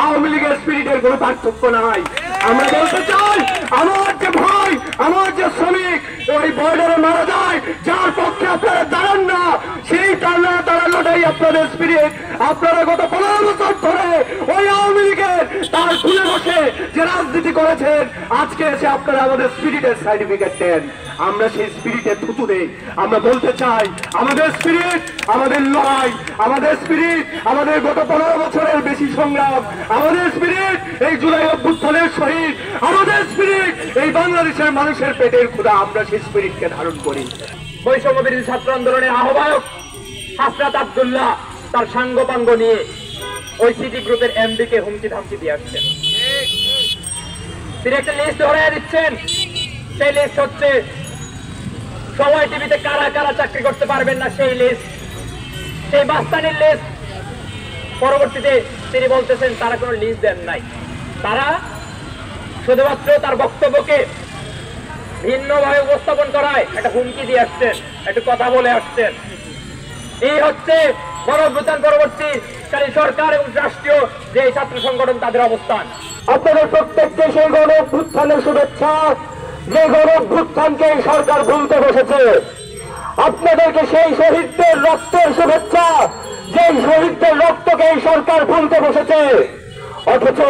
আওয়ামী লীগের স্পিরিটের কোনো পার্থক্য নাই। আমরা বলতে চাই, আমার যে ভাই, আমার যে শ্রমিক ওই বর্ডারে মারা যায়, যার পক্ষে আপনারা দাঁড়ান না, সেই টানা দাঁড়ানোটাই আপনাদের স্পিরিট। আপনারা গত 15 বছর ধরে ওই আওয়ামী লীগের তার খুলে বসে যে রাজনীতি করেছেন, আজকে এসে আপনারা আমাদের স্পিরিটের সার্টিফিকেট দেন। আমরা সেই স্পিরিটে থুতু দেই। আমরা বলতে চাই, আমাদের স্পিরিট, আমাদের লড়াই, আমাদের স্পিরিট, আমাদের গত 15 বছরের বেশি সংগ্রাম, আমাদের স্পিরিট এই জুলাই অভ্যুত্থানের শহীদ, আমাদের স্পিরিট এই বাংলাদেশের মানুষের পেটের ক্ষুধা। আমরা সেই স্পিরিটকে ধারণ করি। বৈষম্য বিরোধী ছাত্র আন্দোলনের আহ্বায়ক হাসরাত আব্দুল্লাহ তার সাঙ্গপাঙ্গ নিয়ে ওই সিটি গ্রুপের এমডি কে হুমকি ধামকি দিয়ে আসছেন। তিনি একটা লিস্ট ধরে দিচ্ছেন। সেই লিস্ট হচ্ছে সবাই টিভিতে কারা কারা চাকরি করতে পারবেন না সেই লিস্ট, সেই বাস্তানির লিস্ট। পরবর্তীতে তিনি বলতেছেন তারা কোনো লিস্ট দেন নাই, তারা শুধুমাত্র তার বক্তব্যকে ভিন্নভাবে উপস্থাপন করায় একটা হুমকি দিয়ে আসছেন, একটা কথা বলে আসছেন। এই হচ্ছে গণঅভ্যুত্থান পরবর্তীকারী সরকার এবং রাষ্ট্রীয় যে ছাত্র সংগঠন তাদের অবস্থান। আপনাদের প্রত্যেককে সেই গণঅভ্যুত্থানের শুভেচ্ছা, যে গণঅভ্যুত্থানকে এই সরকার ভুলতে বসেছে। আপনাদেরকে সেই শহীদদের রক্তের শুভেচ্ছা, যে শহীদদের রক্তকে এই সরকার ভুলতে বসেছে। অথচ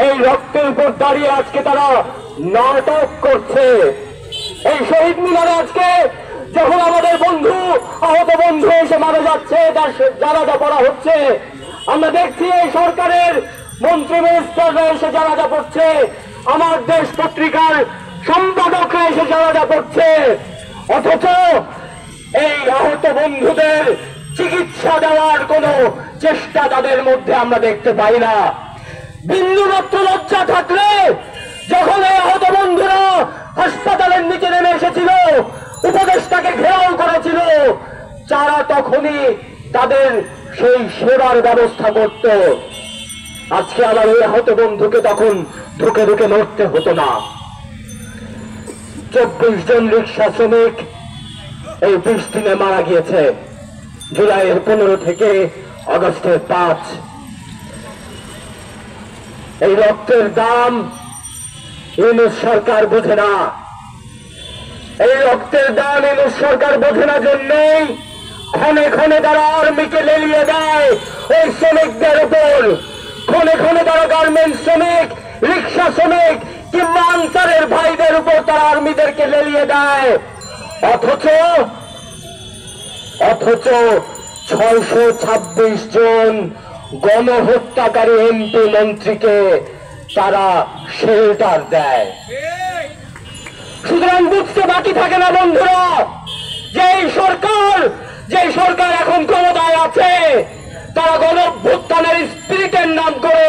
এই রক্তের উপর দাঁড়িয়ে আজকে তারা নাটক করছে। এই শহীদ মিনারে আজকে যখন আমাদের বন্ধু, আহত বন্ধু এসে মারা যাচ্ছে, তার জানাজা পড়া হচ্ছে, আমরা দেখছি এই সরকারের মন্ত্রী মিনিস্টাররা এসে জানাজা পড়ছে, আমার দেশ পত্রিকার সম্পাদকরা এসে জানাজা পড়ছে। অথচ এই আহত বন্ধুদের চিকিৎসা দেওয়ার কোন চেষ্টা তাদের মধ্যে আমরা দেখতে পাই না। বিন্দুমাত্র লজ্জা থাকলে যখন এই আহত বন্ধুরা হাসপাতালের নিচে নেমে এসেছিল, উপদেষ্টাকে ঘেরাও করেছিল, যারা তখনই তাদের সেই সেবার ব্যবস্থা করত। আজকে আমার এই আহত বন্ধুকে তখন ধুকে ধুকে লড়তে হতো না। 24 জন রিক্সা শ্রমিক এই 20 দিনে মারা গিয়েছে, জুলাইয়ের 15 থেকে আগস্টের 5। এই রক্তের দাম ইউনূস সরকার বোঝে না। এই রক্তের দাম ইউনূস সরকার বোঝে না জন্যই ক্ষণে ক্ষণে তারা আর্মিকে লেলিয়ে দেয় ওই শ্রমিকদের উপর। ক্ষণে ক্ষণে তারা গার্মেন্টস শ্রমিক, রিক্সা শ্রমিক কিংবা আনসারের ভাইদের উপর তারা আর্মিদেরকে লেলিয়ে দেয়। অথচ 626 জন গণহত্যাকারী এমপি মন্ত্রীকে তারা শেল্টার দেয়। সুতরাং বুঝতে বাকি থাকে না বন্ধুরা, যে সরকার এখন ক্ষমতায় আছে, তারা গণঅভ্যুত্থানের স্পিরিটের নাম করে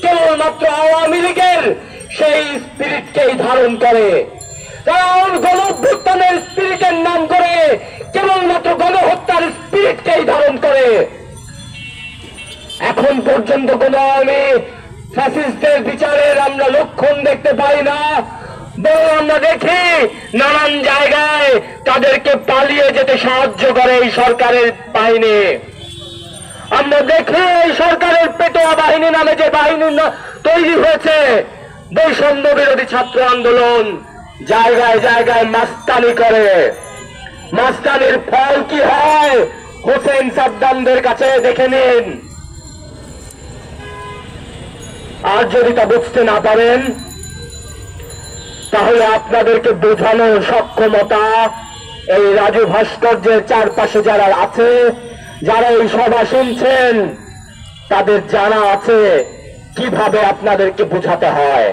কেবলমাত্র আওয়ামী লীগের সেই স্পিরিটকেই ধারণ করে। তারা গণঅভ্যুত্থানের স্পিরিটের নাম করে কেবলমাত্র গণহত্যার স্পিরিটকেই ধারণ করে। এখন পর্যন্ত কোন আওয়ামী ফ্যাসিস্টদের বিচারের আমরা লক্ষণ দেখতে পাই না, বরং আমরা দেখি নানান জায়গায় তাদেরকে পালিয়ে যেতে সাহায্য করে এই সরকারের বাহিনী। আমরা দেখি এই সরকারের পেটোয়া বাহিনী নামে যে বাহিনী তৈরি হয়েছে, বৈষম্য বিরোধী ছাত্র আন্দোলন জায়গায় জায়গায় মাস্তানি করে। মাস্তানির ফল কি হয় হোসেন সাদ্দামদের কাছে দেখে নিন। আর যদি তা বুঝতে না পারেন, তাহলে আপনাদেরকে বোঝানোর সক্ষমতা এই রাজু ভাস্কর্যের চারপাশে যারা আছে, যারা এই সভা শুনছেন, তাদের জানা আছে কিভাবে আপনাদেরকে বোঝাতে হয়।